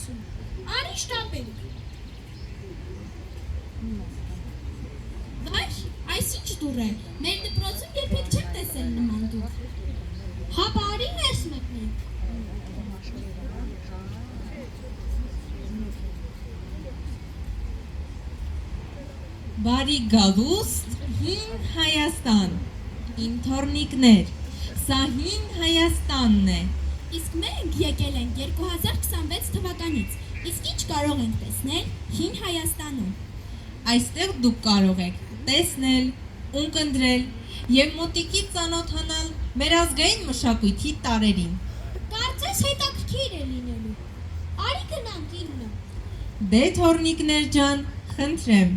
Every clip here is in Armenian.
լսում։ Արի շտապենք։ Վայր, այս ինչ դուռ է, մեր դպրոցում երբեք չեմ տեսել նման դուռ։ Հա բարի ներս մտնենք։ Բարի գալուստ, հին Հայաստան, իմ թորնիկներ, սա հին Հայաստանն է։ Իսկ մենք եկել ենք 2026 թվականից, իսկ ինչ կարող ենք տեսնել հին Հայաստանում։ Այստեղ դուք կարող եք տեսնել, ունկնդրել և մոտիկից ծանոթանալ մեր ազգային մշակույթի տարրերին։ Կարծես հետաքրքիր է լինելու։ Արի գնանք իննը։ Դե թորնիկներ ջան, խնդրեմ։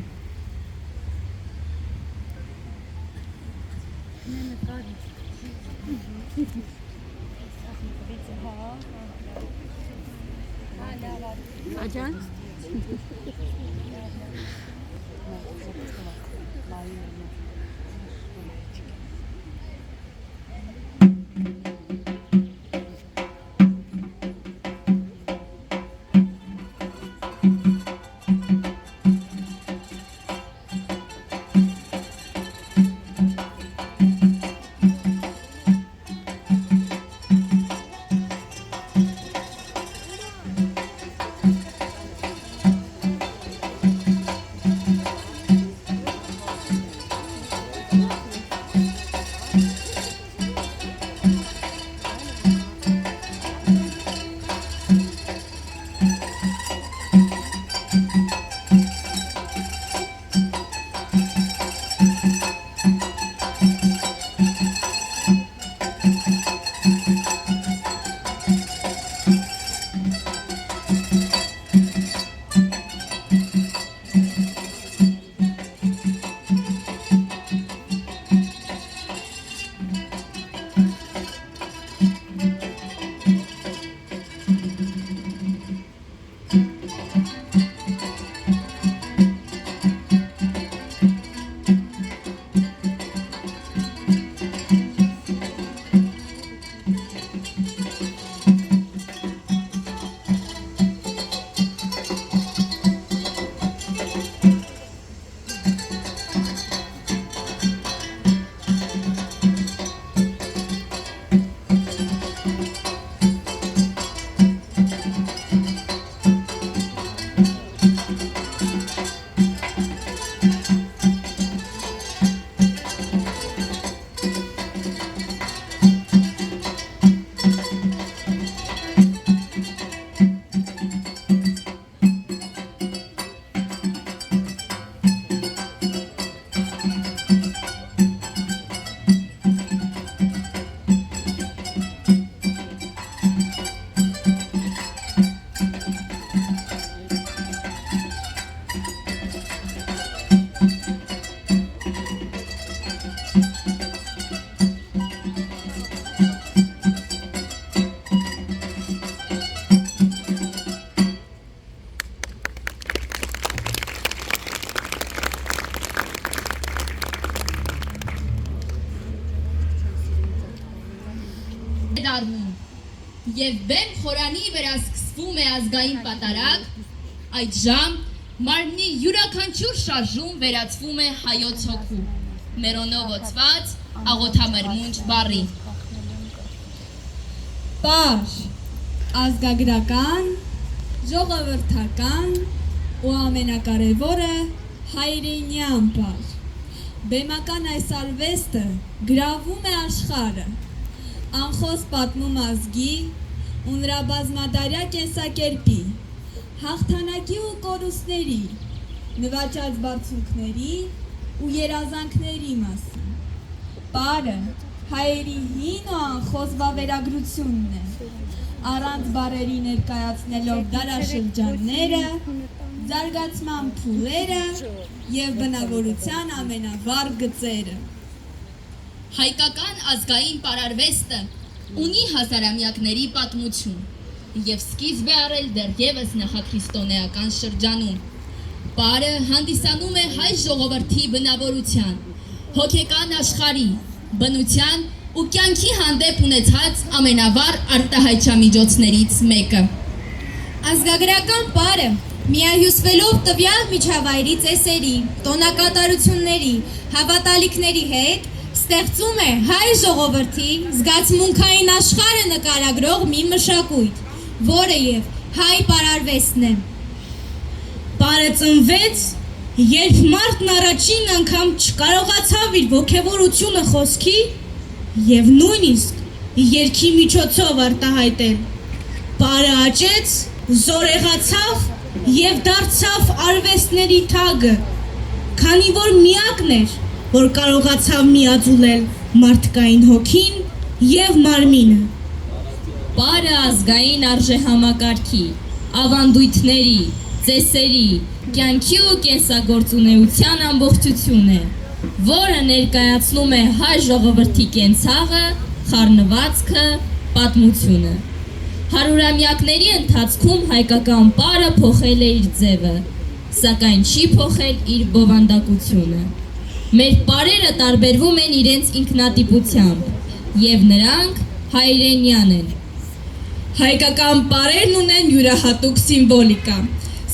Ajan? Եվ բեմ խորանի վրա սկսվում է ազգային պատարագ, այդժամ մարմնի յուրաքանչյուր շարժում վերածվում է հայոց հոգու, մերոնով օծված աղոթամրմունջ բառի։ Պար, ազգագրական, ժողովրդական ու ամենակարևորը հայրենյան պար։ Բեմական այս արվեստը գրավում է աշխարհը, անխոս պատմում ազգի ու նրա բազմադարյա կենսակերպի, հաղթանակի ու կորուստների, նվաճած բարձունքների ու երազանքների մասին։ Պարը հայերի հին ու անխոս վավերագրությունն է, առանց բառերի ներկայացնելով դարաշրջանները, զարգացման փուլերը և բնավորության ամենավառ գծերը։ Հայկական ազգային պարարվեստը ունի հազարամյակների պատմություն և սկիզբ է առել դեռևս նախաքրիստոնեական շրջանում։ Պարը հանդիսանում է հայ ժողովրդի բնավորության, հոգեկան աշխարհի, բնության ու կյանքի հանդեպ ունեցած ամենավառ արտահայտչամիջոցներից մեկը։ Ազգագրական պարը միահյուսվելով տվյալ միջավայրի ծեսերի, տոնակատարությունների, հավատալիքների հետ ստեղծում է հայ ժողովրդի զգացմունքային աշխարհը նկարագրող մի մշակույթ, որը եւ հայ պարարվեստն է։ Պարը ծնվեց, երբ մարդն առաջին անգամ չկարողացավ իր ոգևորությունը խոսքի եւ նույնիսկ երգի միջոցով արտահայտել։ Պարը աճեց, զորեղացավ եւ դարձավ արվեստների թագը, քանի որ միակն էր, որ կարողացավ միաձուլել մարդկային հոգին եւ մարմինը։ Պարը ազգային արժեհամակարգի, ավանդույթների, ծեսերի, կյանքի ու կենսագործունեության ամբողջություն է, որը ներկայացնում է հայ ժողովրդի կենցաղը, խառնվածքը, պատմությունը։ Հարյուրամյակների ընթացքում հայկական պարը փոխել է իր ձևը, սակայն չի փոխել իր բովանդակությունը։ Մեր պարերը տարբերվում են իրենց ինքնատիպությամբ, եւ նրանք հայրենյան են։ Հայկական պարերն ունեն յուրահատուկ սիմվոլիկա։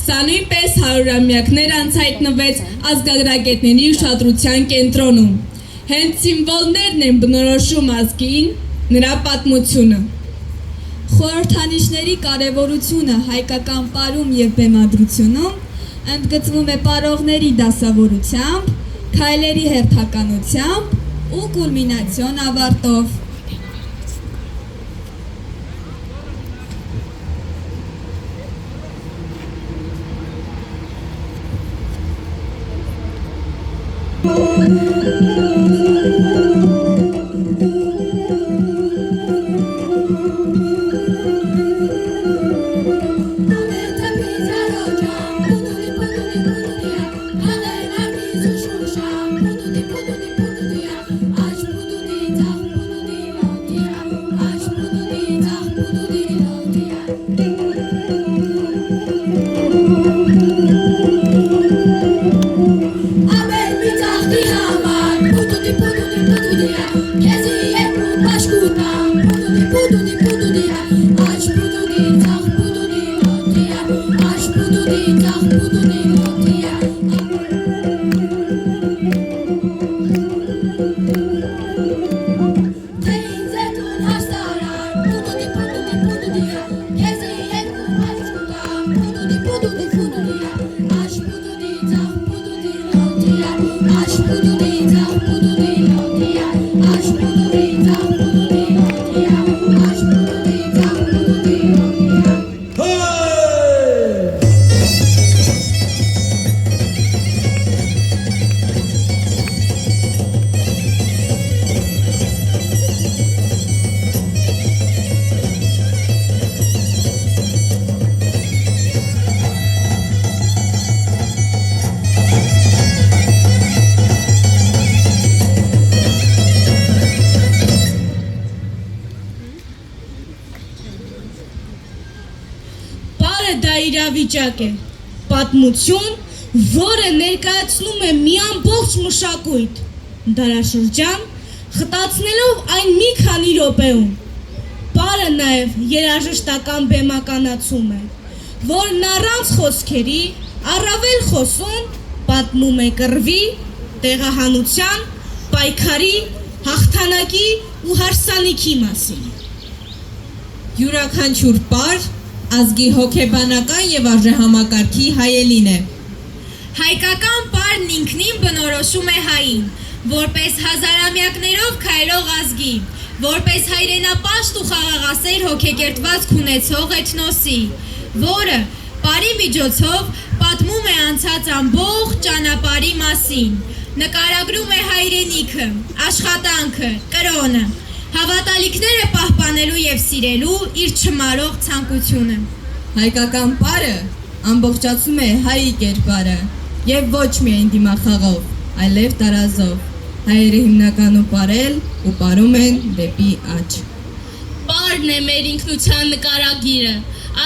Սա նույնպես հարյուրամյակներ անց հայտնվեց ազգագրագետների ուշադրության կենտրոնում։ Հենց սիմվոլներն են բնորոշում ազգին, նրա պատմությունը։ Խորհրդանիշների կարևորությունը հայկական պարում եւ բեմադրությունում ընդգծվում է պարողների դասավորությամբ, քայլերի հերթականությամբ ու կուլմինացիոն ավարտով։ Իրավիճակ է, պատմություն, որը ներկայացնում է մի ամբողջ մշակույթ, դարաշրջան, խտացնելով այն մի քանի րոպեում։ Պարը նաև երաժշտական բեմականացում է, որն առանց խոսքերի, առավել խոսում, պատմում է կռվի, տեղահանության, պայքարի, հաղթանակի ու հարսանիքի մասին։ Յուրաքանչյուր պար ազգի հոգեբանական եւ արժեհամակարգի հայելին է։ Հայկական պարն ինքնին բնորոշում է հային, որպես հազարամյակներով քայլող ազգի, որպես հայրենապաշտ ու խաղաղասեր հոգեկերտվածք ունեցող էթնոսի, որը պարի միջոցով պատմում է անցած ամբողջ ճանապարհի մասին, նկարագրում է հայրենիքը, աշխատանքը, կրոնը, հավատալիքները պահպանելու եւ սիրելու իր չմարող ցանկությունը։ Հայկական պարը ամբողջացում է հայի կերպարը եւ ոչ միայն դիմախաղով, այլև տարազով։ Հայերը հիմնականում պարել ու պարում են դեպի աճ։ Պարն է մեր ինքնության նկարագիրը,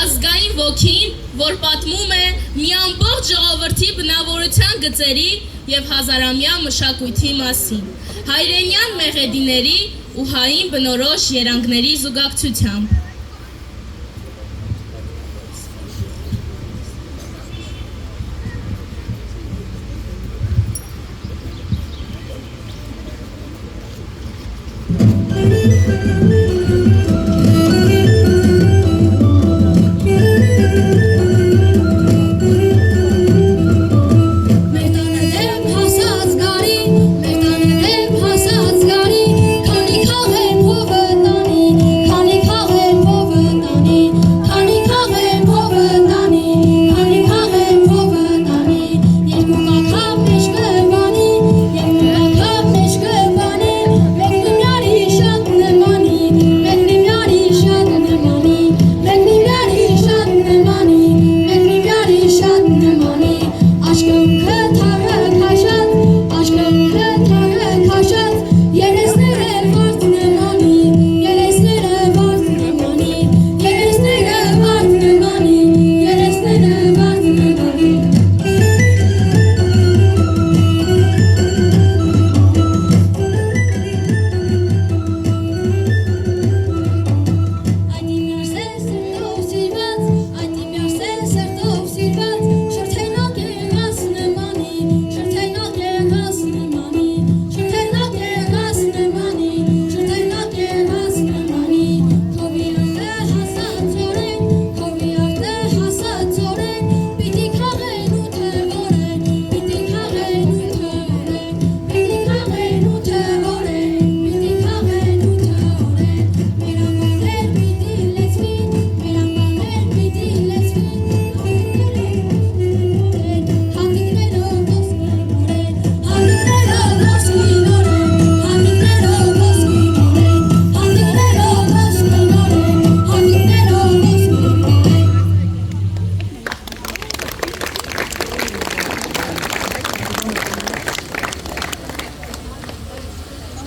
ազգային ոգին, որ պատմում է մի ամբողջ ժողովրդի բնավորության գծերի եւ հազարամյա մշակույթի մասին, հայրենյան մեղեդիների ու հային բնորոշ երանգների զուգակցությամբ։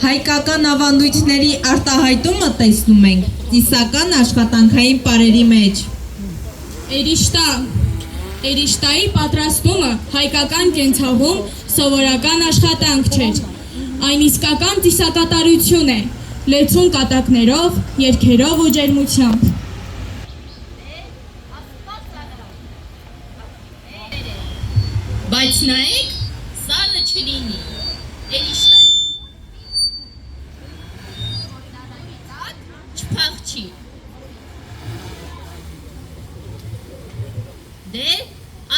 Հայկական ավանդույթների արտահայտումը տեսնում ենք ծիսական աշխատանքային պարերի մեջ։ Էրիշտայի պատրաստումը հայկական կենցաղում սովորական աշխատանք չէր։ Այն իսկական ծիսակատարություն է, լեցուն կատակներով, երգերով ու ջերմությամբ։ Բայց նայեք, սառը չլինի, էրիշտայի չփախչի։ Դե,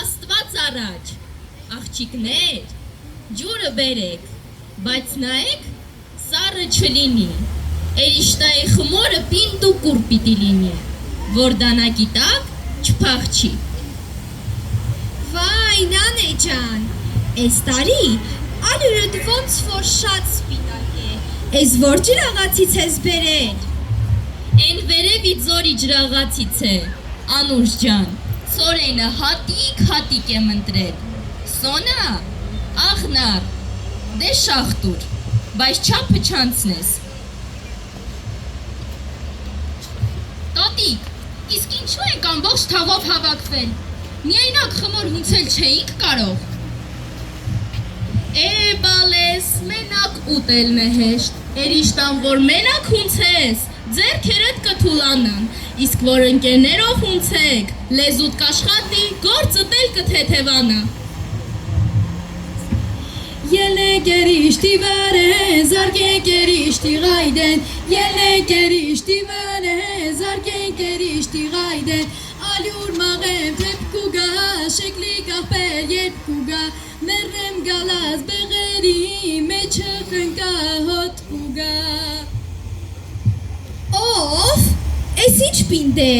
Աստված առաջ, աղջիկներ, ջուրը բերեք, բայց նայեք, սառը չլինի, էրիշտայի խմորը պինդ ու կուր պիտի լինի, որ դանակի տակ չփախչի։ Վայ, նանե ջան, էս տարի ալյուրդ ոնց որ շատ սպիտակ է, էս որ ջրաղացից ես բերել։ Են վերևի ձորի ջրաղացից է, Անուշ ջան, ծորենը հատիկ եմ ընտրել, Սոնա, աղնար, դե շախտուր, բայց չափը չանցնես։ Տատիկ, իսկ ինչու եք ամբողջ թաղով հավաքվել, միայնակ խմոր հունցել չէիք կարող։ Բալես, մենակ ուտելն է հեշտ, էրիշտան որ մենակ հունցես, ձեռքերդ կթուլանան, իսկ որ ընկերներով հունցեք, լեզուդ կաշխատի, գործդ էլ կթեթևանա։ Ելեք երիշտի վարե, զարգեք երիշտի գայդեն, ելեք երիշտի վարե, զարգեք երիշտի գայդեն, ալյուր մաղեմ թեպ կուգա, շեկլի կախպեր երբ կուգա, մերրեմ գալազ բեղերի, մեջը խնկա հոտ կուգա։ Ով, էս ինչ պինդ է,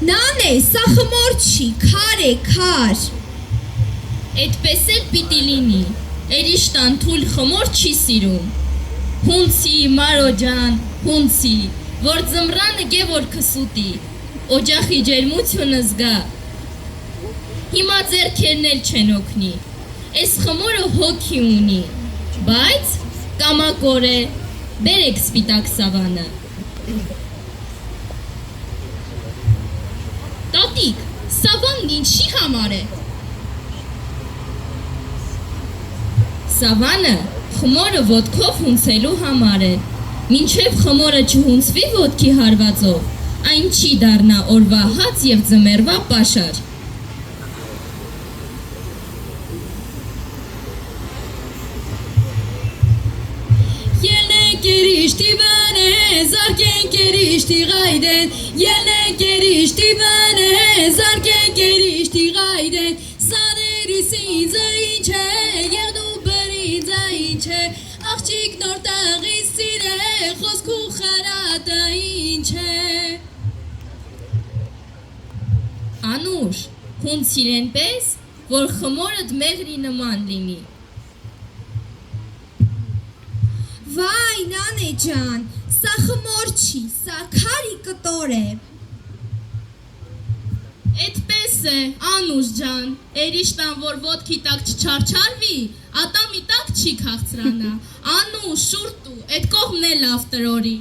նանե, սա խմոր չի, քար է, քար։ Էդպես էլ պիտի լինի, էրիշտան թույլ խմոր չի սիրում։ Հունցի, Մարո ջան, հունցի, որ ձմռանը գե որ քսուտի, օջախի ջերմությունը զգա։ Հիմա ձեռքերն էլ չեն օգնի, էս խմորը հոգի ունի, բայց կամակոր է, բերեք սպիտակ սավանը։ Տատիկ, սավանն ինչի համար է։ Սավանը խմորը ոտքով հունցելու համար է, մինչև խմորը չհունցվի ոտքի հարվածով, այն չի դառնա օրվա հաց և ձմեռվա պաշար։ Ելեք երիշտի վարե, զարկեն կերիշ տիղայդեն, ելնեն կերիշ տիվան է, զարկեն կերիշ տիղայդեն, սաներիս ինձը ինչ է, եղնու բրինձը ինչ է, աղջիկ նոր տաղից սիրե, խոսք ու խարատը ինչ է։ Անուշ, հուն սիրեն պես, որ խմորդ մեղրի նման լինի։ Վայ, նանե ջան, սա խմոր չի, սա քարի կտոր է։ Էդպես է, Անուշ ջան, երիշտան, որ ոտքի տակ չչարչարվի, ատամի տակ չի քաղցրանա։ Անուշ, շուրտու, էդ կողմն է լավ տրորի։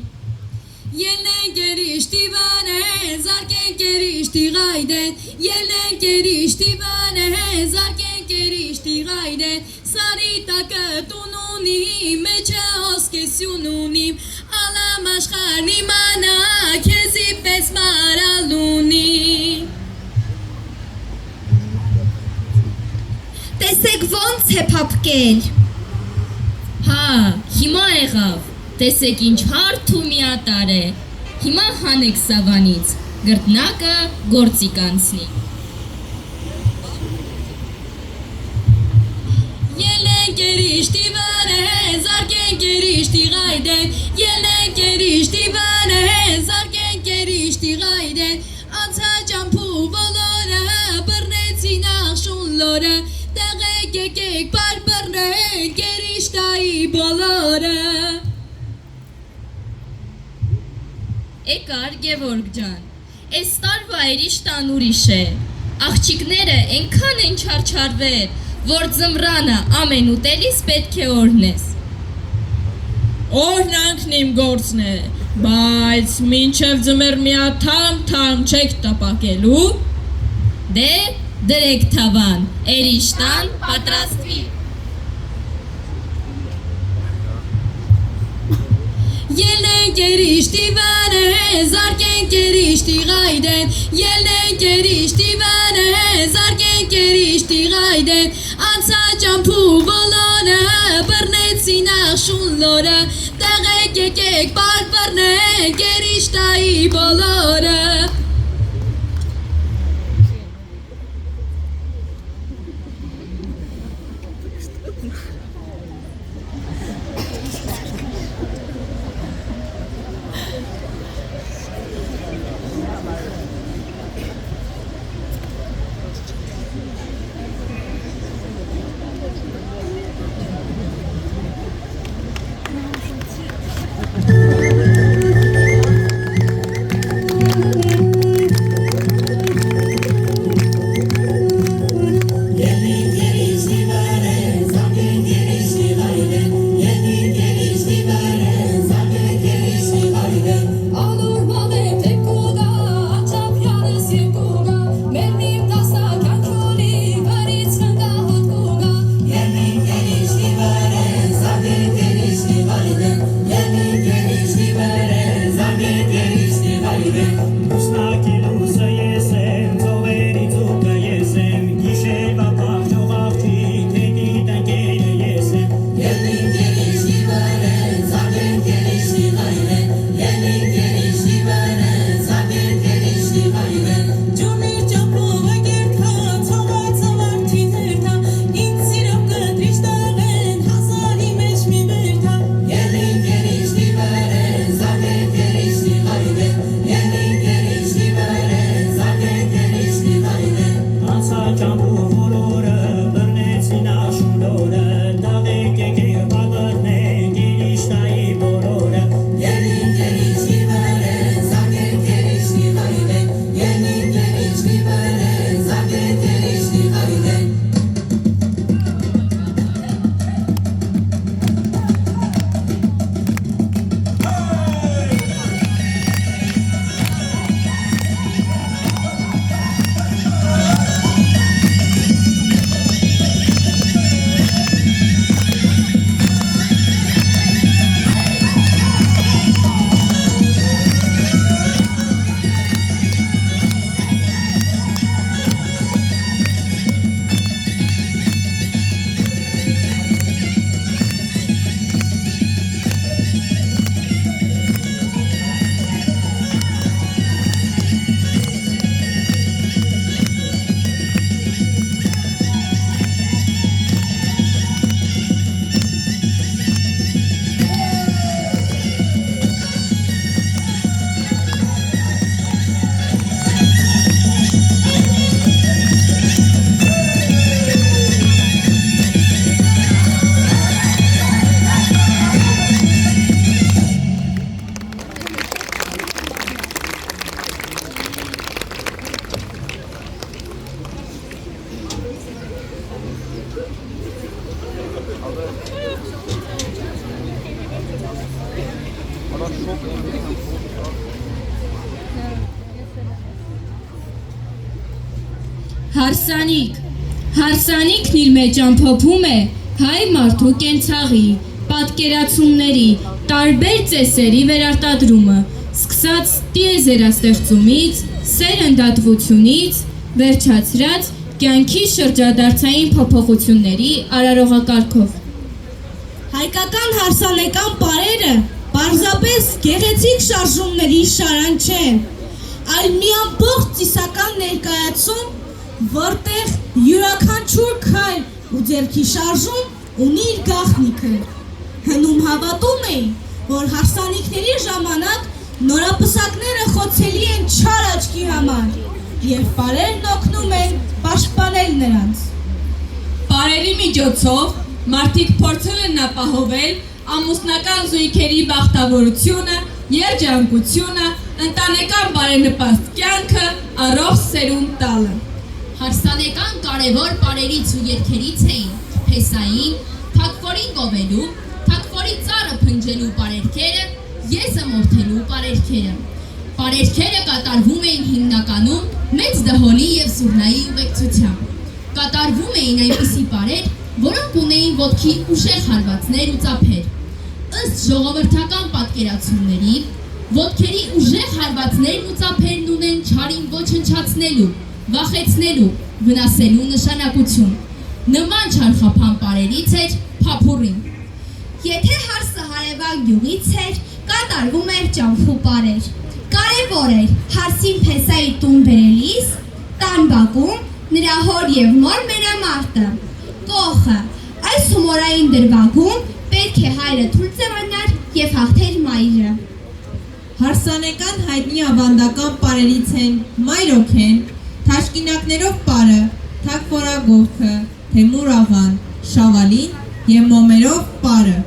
Ելնեն կերիշ տիվան է, զարկեն կերիշ տիղայդեն, ելնեն կերիշ տիվան է, զարկեն կերիշ տիղայդեն, սարի տակը տուն ունի, մեջը հոսկեսյուն ունիմ, ալամ աշխարհն իմանա, քեզի պես մարալ ունի։ Տեսեք ոնց է փափկել։ Հա, հիմա եղավ, տեսեք ինչ հարթ ու միատար է, հիմա հանեք սավանից, գրտնակը գործի կանցնի։ Ելնեն կերիշ տիվան է, զարկեն կերիշ տիղայդեն, ելնեն կերիշ տիվան է, զարկեն կերիշ տիղայդեն, անցա ճամփու բոլորը, բռնեցին աղշուն լորը, տեղեք եկեք պար բռնեն, կերիշ տայի բոլորը։ Էկար Գևորգ ջան, էս տարվա երիշտան ուրիշ է, աղջիկները ենքան են չարչարվեր, որ ձմռանը ամեն ուտելիս պետք է օրնես։ Օրհնանքն իմ գործն է, բայց մինչև ձմեռ թամ չեք տապակելու։ Դե դրեք թավան, երիշտան պատրաստվի։ Ելնեն կերիշ տիվան է, զարկեն կերիշ տիղայդեն, ելնեն կերիշ տիվան է, զարկեն կերիշ տիղայդեն, անցա ճամփու բոլորը, բռնեցին աղշուն լորը, տեղեք եկեք պար բռնեն, կերիշ տայի բոլորը։ Հարսանիքն իր մեջ ամփոփում է հայ մարդու կենցաղի, պատկերացումների, տարբեր ծեսերի վերարտադրումը, սկսած տիեզերաստեղծումից, սերնդատվությունից, վերջացրած կյանքի շրջադարձային փոփոխությունների արարողակարգով։ Հայկական հարսանեկան պարերը պարզապես գեղեցիկ շարժումների շարան չեն, այլ մի ամբողջ ծիսական ներկայացում, որտեղ յուրաքանչյուր քայլ ու ձեռքի շարժում ունի իր գաղտնիքը։ Հնում հավատում էին, որ հարսանիքների ժամանակ նորապսակները խոցելի են չար աչքի համար և պարերն օգնում են պաշտպանել նրանց։ Պարերի միջոցով մարդիկ փորձել են ապահովել ամուսնական զույգերի բախտավորությունը, երջանկությունը, ընտանեկան բարենպաստ կյանքը, առողջ սերունդ տալը։ Հարսանեկան կարևոր պարերից ու երգերից էին փեսային, թակվորին գովելու, թակվորի ծառը փնջելու պարերքերը, եզը մորթելու պարերքերը։ Պարերքերը կատարվում էին հիմնականում մեծ դհոլի և զուռնայի ուղեկցությամբ։ Կատարվում էին այնպիսի պարեր, որոնք ունեին ոտքի ուժեղ հարվածներ ու ծափեր։ Ըստ ժողովրդական պատկերացումների, ոտքերի ուժեղ հարվածներն ու ծափերն ունեն չարին ոչնչացնելու, վախեցնելու, վնասելու նշանակություն։ Նման չարխափան պարերից էր փափուռին։ Եթե հարսը հարևան գյուղից էր, կատարվում էր ճամփու պարեր։ Կարևոր էր հարսին փեսայի տուն բերելիս, տան բակում նրա հոր և մոր մենամարտը, կոխը, այս հումորային դրվագում պետք է հայրը թույլ ձևանար և հաղթեր մայրը։ Հարսանեկան հայտնի ավանդական պարերից են մայրոքեն, թաշկինակներով պարը, թակվորագովքը, թեմուր աղան, շավալին և մոմերով պարը։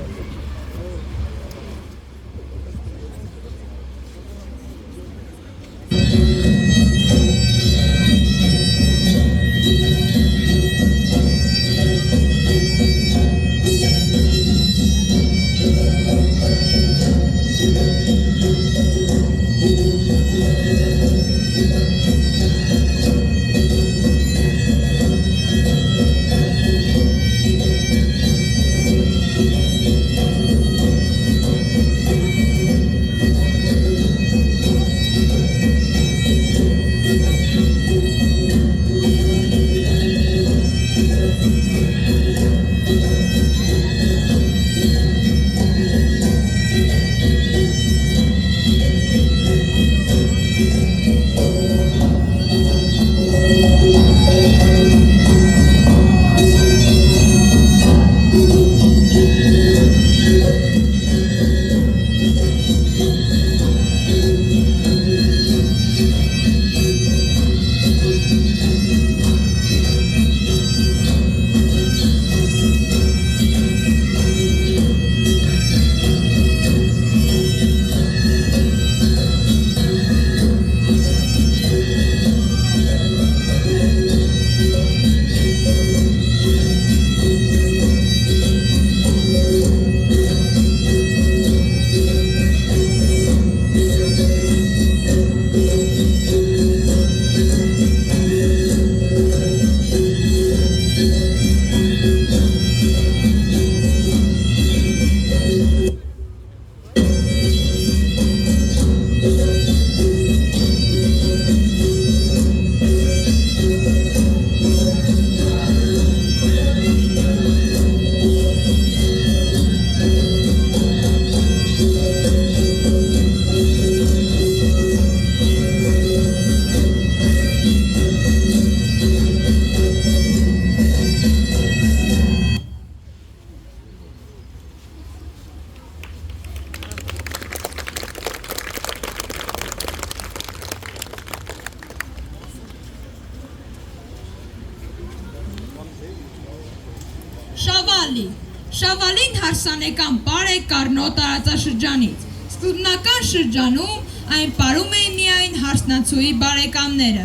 Շավալին հարսանեկան պար է Կառնո տարածաշրջանից։ Սկզբնական շրջանում այն պարում էին միայն հարսնացուի բարեկամները,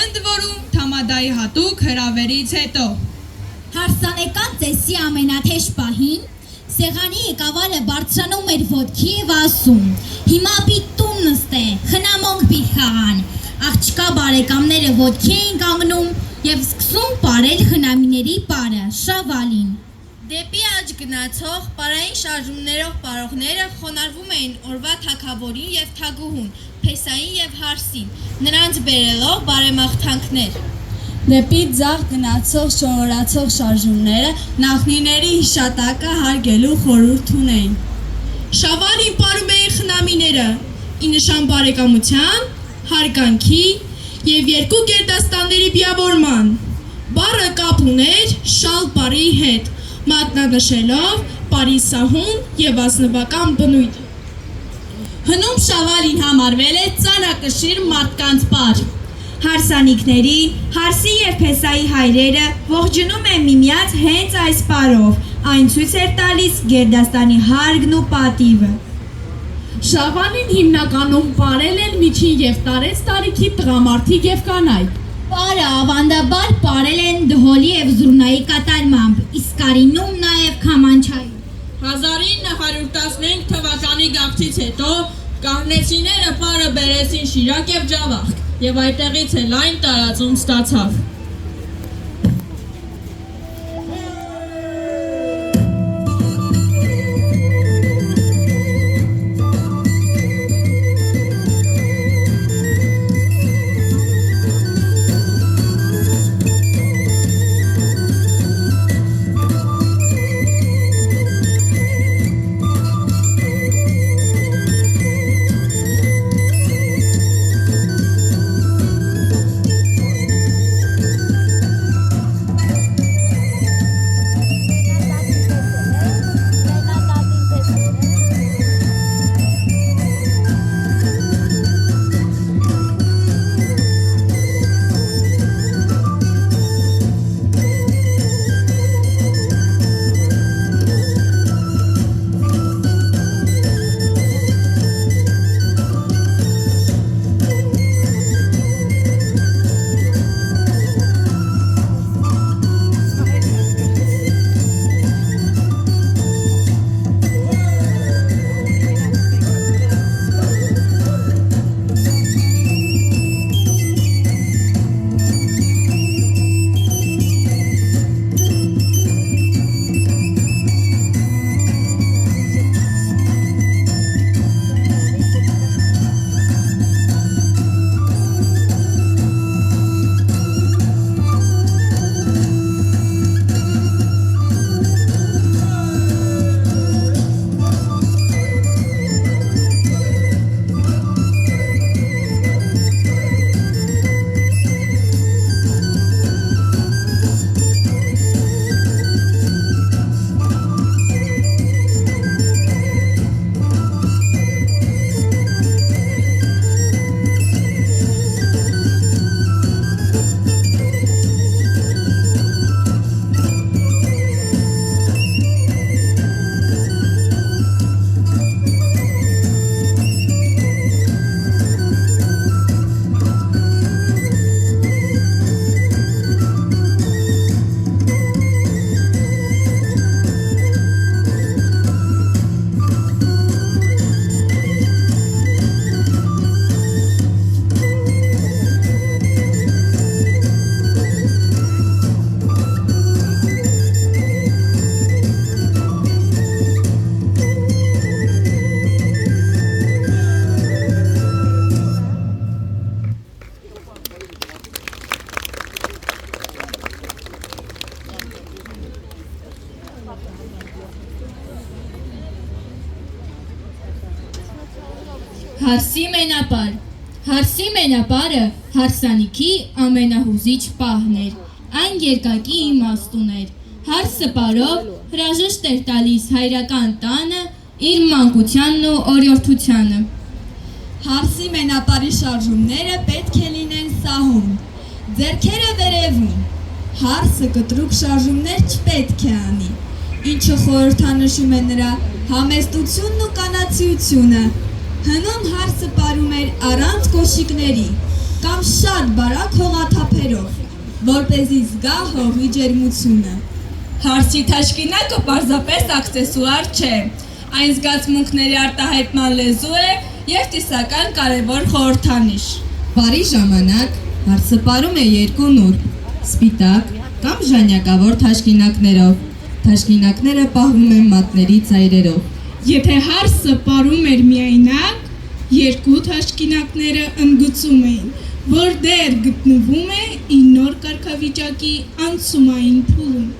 ընդ որում Թամադայի հատուկ հրավերից հետո։ Հարսանեկան ծեսի որպեսի ամենաթեժ պահին, սեղանի եկավարը բարձրանում էր ոտքի և ասում. հիմա պիտի տուն նստե, խնամոնք պիտի խաղան։ Աղջկա բարեկամները ոտքի էին կանգնում և սկսում պարել խնամիների պարը, շավալին։ Դեպի աջ գնացող պարային շարժումներով պարողները խոնարհվում էին օրվա թագավորին և թագուհուն, փեսային և հարսին, նրանց բերելով բարեմաղթանքներ։ Դեպի ձախ գնացող շողորացող շարժումները նախնիների հիշատակը հարգելու խորհուրդ ունեին։ Շավալին պարում էին խնամիները, ի նշան բարեկամության, հարգանքի և երկու գերդաստանների բիավորման։ Բառը կապ ուներ շալ պարի հետ, մատնանշելով պարի սահուն և ազնվական բնույթ։ Հնում շավալին համարվել է ծանրակշիռ մարդկանց պար։ Հարսանիքների, հարսի և փեսայի հայրերը ողջունում են միմյանց հենց այս պարով, այն ցույց էր տալիս գերդաստանի հարգն ու պատիվը։ Շավալին հիմնականում պարել են միջին և տարեց տարիքի տղամարդիկ և կանայք։ Պարը ավանդաբար պարել են դհոլի և զուռնայի կատարմամբ, իսկ կարինում նաև քամանչայում։ 1915 թվականի գաղթից հետո կանեցիները պարը բերեցին Շիրակ և Ջավախք և այդտեղից էլ այն տարածում ստացավ։ Հարսի մենապար։ Հարսի մենապարը հարսանիքի ամենահուզիչ պահն էր, այն երկակի իմաստ ուներ։ Հարսը պարով հրաժեշտ էր տալիս հայրական տանը իր մանկությանն ու օրիորդությանը։ Հարսի մենապարի շարժումները պետք է լինեն սահուն, ձեռքերը վերևում։ Հարսը կտրուկ շարժումներ չպետք է անի, ինչը խորհրդանշում է նրա համեստությունն ու կանացիությունը։ Հնում հարսը պարում էր առանց կոշիկների կամ շատ բարակ հողաթափերով, որպեսզի զգա հողի ջերմությունը։ Հարսի թաշկինակը պարզապես աքսեսուար չէ, այն զգացմունքների արտահայտման լեզու է և տեսական կարևոր խորհրդանիշ։ Բարի ժամանակ հարսը պարում է երկու նուրբ, սպիտակ կամ ժանյակավոր թաշկինակներով, թաշկինակները պահվում են մատների ծայրերով։ Եթե հարսը պարում էր միայնակ, երկու թաշկինակները ընդգծում էին, որ դեռ գտնվում է իր նոր կարգավիճակի անցումային փուլում։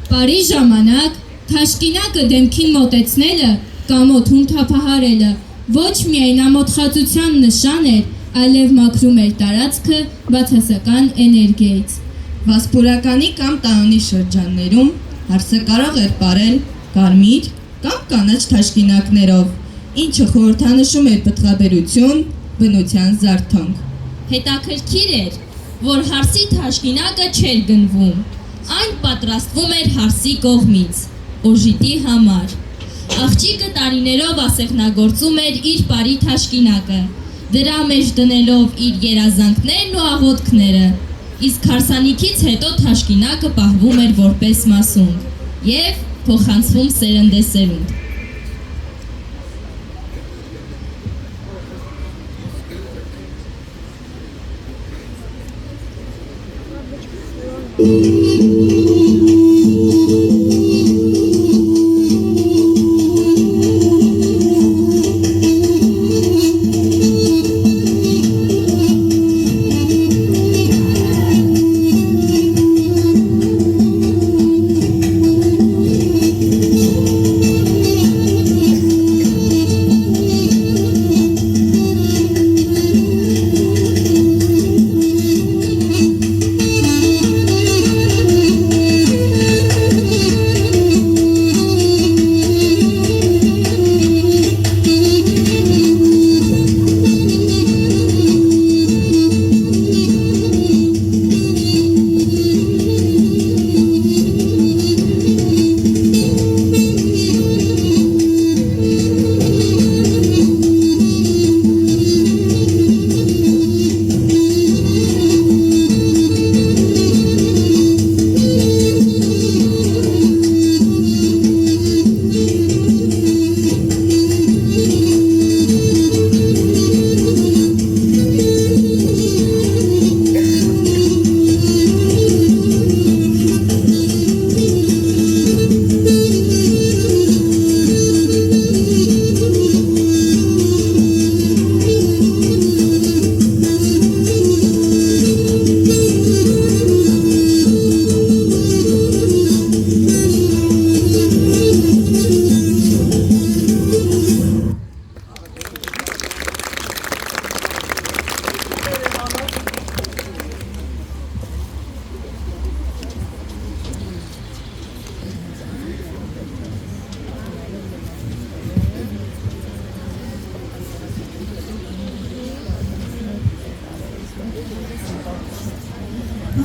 Բարի ժամանակ թաշկինակը դեմքին մոտեցնելը կամ օդում թափահարելը ոչ միայն ամոթխածության նշան էր, այլև մաքրում էր տարածքը բացասական էներգիայից։ Վասպուրականի կամ տանոնի շրջաններում հարսը կարող էր պարել կարմիր կամ կանաչ թաշկինակներով, ինչը խորհրդանշում էր պտղաբերություն, բնության զարթոնք։ Հետաքրքիր էր, որ հարսի թաշկինակը չէր գնվում, այն պատրաստվում էր հարսի կողմից, օժիտի համար։ Աղջիկը տարիներով ասեղնագործում էր իր պարի թաշկինակը, դրա մեջ դնելով իր երազանքներն ու աղոթքները, իսկ հարսանիքից հետո թաշկինակը պահվում էր որպես մասունք և փոխանցվում սերնդեսերունդ։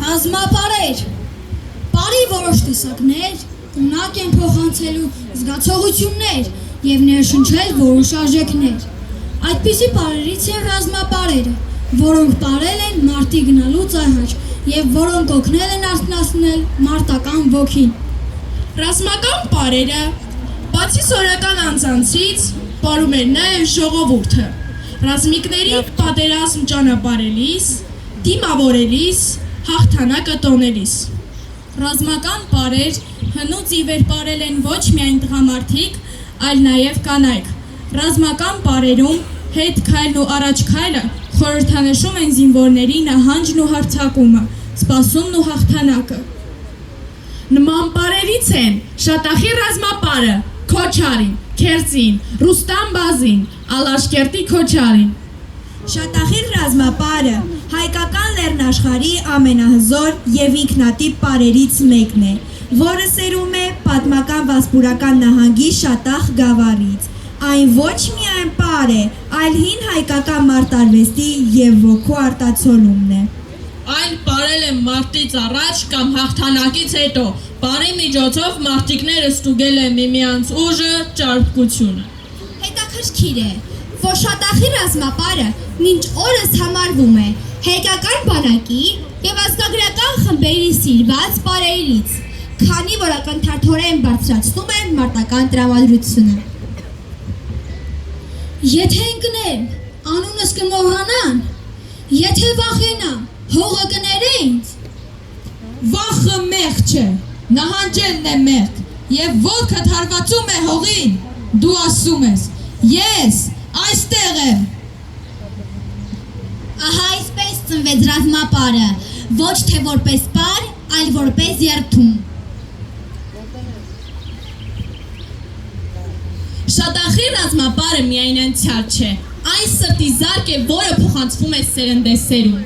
Ռազմապարեր, պարի որոշ տեսակներ ունակ են փոխանցելու զգացողություններ և ներշնչել որոշ արժեքներ։ Այդպիսի պարերից են ռազմապարերը, որոնք պարել են մարտի գնալուց առաջ և որոնք օգնել են արթնացնել մարտական ոգին։ Ռազմական պարերը, բացի սորական անձանցից, պարում էր նաև ժողովուրդը, ռազմիկների պատերազմ ճանապարհելիս, դիմավորելիս, հաղթանակը տոնելիս։ Ռազմական պարեր հնուց ի վեր պարել են ոչ միայն տղամարդիկ, այլ նաև կանայք։ Ռազմական պարերում հետ քայլն ու առաջ քայլը խորհրդանշում են զինվորների նահանջն ու հարձակումը, սպասումն ու հաղթանակը։ Նման պարերից են Շատախի ռազմապարը, Քոչարին, Քերծին, Ռուստամ Բազին, Ալաշկերտի Քոչարին։ Շատախիր ռազմապարը հայկական լեռնաշխարհի ամենահզոր և ինքնատիպ պարերից մեկն է, որը սերում է պատմական Վասպուրական նահանգի Շատախ գավառից։ Այն ոչ միայն պար է, այլ հին հայկական մարտարվեստի և ոգու արտացոլումն է։ Այն պարել է մարտից առաջ կամ հաղթանակից հետո, պարի միջոցով մարտիկները ստուգել են միմյանց ուժը, ճարպկությունը։ Հետաքրքիր է, որ Շատախի ռազմապարը մինչ օրս համարվում է հայկական բանակի և ազգագրական խմբերի սիրված պարերից։ քանի որ ակնթարթորեն բարձրացնում է մարտական տրամադրությունը։ Եթե ընկնեմ, անունս կմոռանան, եթե վախենամ, հողը կները ինձ։ Վախը մեղք չէ, նահանջելն է մեղք, եւ ոտքդ հարվածում է հողին, դու ասում ես, ես այստեղ եմ։ Ահա այսպես ծնվեց ռազմապարը, ոչ թե որպես պար, այլ որպես երթում։ Շատախի ռազմապարը միայն անցյալ չէ, այն սրտի զարկ է, որը փոխանցվում է սերնդեսերուն։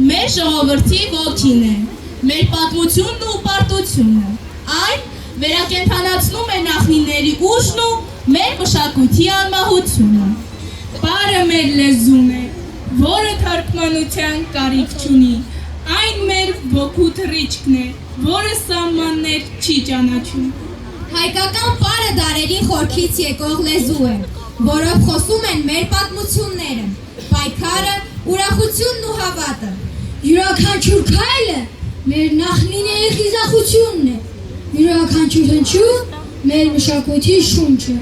մեր ժողովրդի ոգին է, մեր պատմությունն ու պարտությունը, այն վերակենդանացնում է նախնիների ուժն ու մեր մշակույթի անմահությունը։ Պարը մեր լեզուն է, որը թարգմանության կարիք չունի, այն մեր ոգու թռիչքն է, որը սահմաններ չի ճանաչում։ Հայկական պարը դարերի խորքից եկող լեզու է, որով խոսում են մեր պատմությունները, պայքարը, ուրախությունն ու հավատը։ Յուրաքանչյուր քայլը մեր նախնիների խիզախությունն է, յուրաքանչյուր հնչյուն մեր մշակույթի շունչը։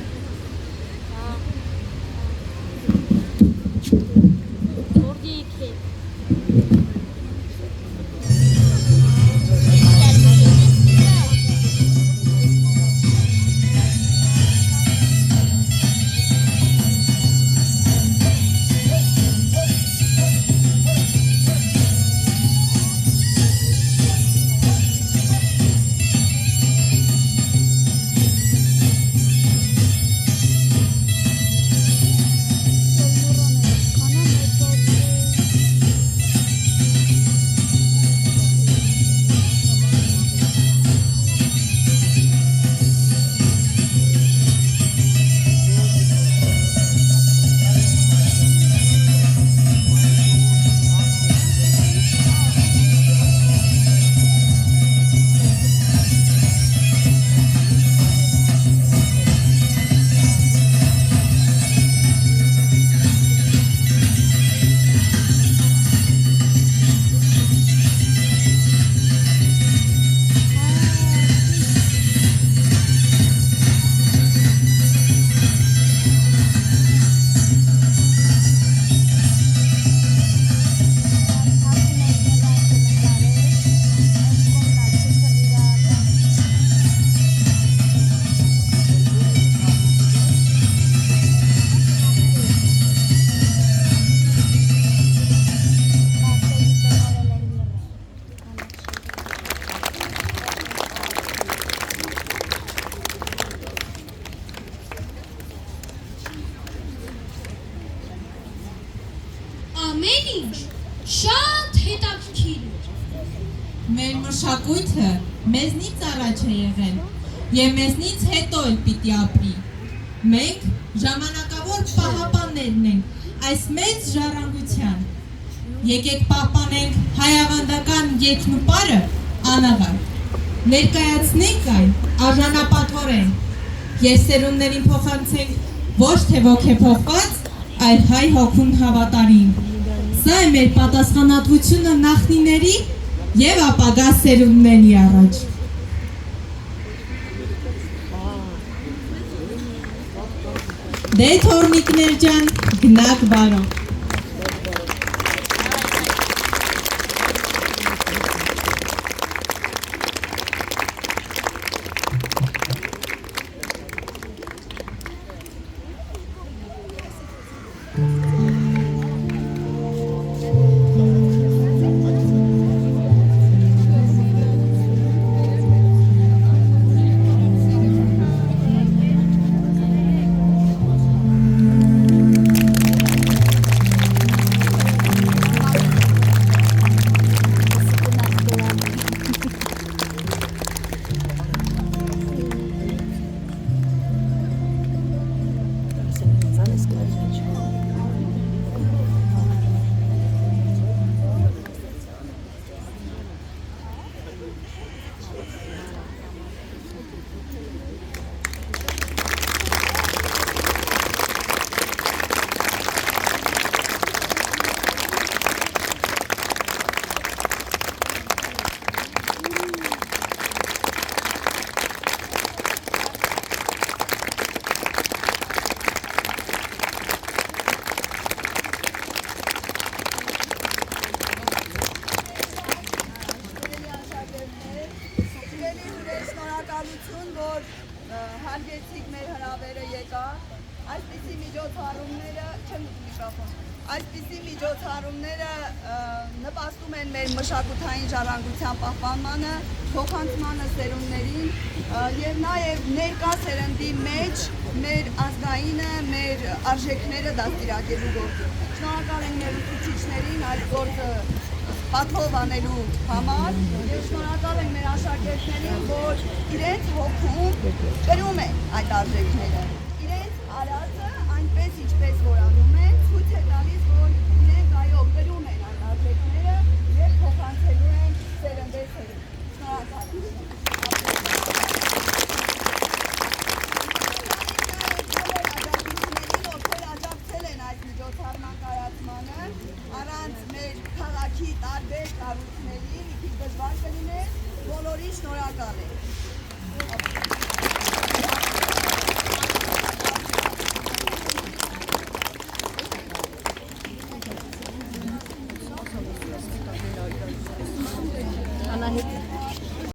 Ամեն ինչ շատ հետաքրքիր էր։ Մեր մշակույթը մեզնից առաջ է եղել և մեզնից հետո էլ պիտի ապրի։ Մենք ժամանակավոր պահապաններն ենք այս մեծ ժառանգության։ Եկեք պահպանենք հայավանդական երգն ու պարը անավարտ։ Ներկայացնենք այն արժանապատվորեն և սերունդներին փոխանցենք ոչ թե ոգեփոխված, այլ հայ հոգուն հավատարիմ։ Սա է մեր պատասխանատվությունը նախնիների և ապագա սերունդների առաջ։ Դե թորնիկներ ջան, գնաք բարով։ որ հարգեցիք մեր հրավերը եկար, այսպիսի միջոցառումները, չեմ միկրոֆոն, այսպիսի միջոցառումները նպաստում են մեր մշակութային ժառանգության պահպանմանը, փոխանցմանը սերունդներին եւ նաեւ ներկա սերնդի մեջ մեր ազգայինը, մեր արժեքները դաստիարակելու գործում։ Շնորհակալ ենք մեր ուսուցիչներին այս գործը պատվով անելու համար եւ շնորհակալ ենք մեր աշակերտներին, որ իրենց հոգում կրում են այդ արժեքները։ Իրենց արածը այնպես ինչպես որ անում են, ցույց է տալիս, որ իրենք այո կրում են այդ արժեքները եւ փոխանցելու են սերնդեր սերունդ։ Շնորհակալ եմ։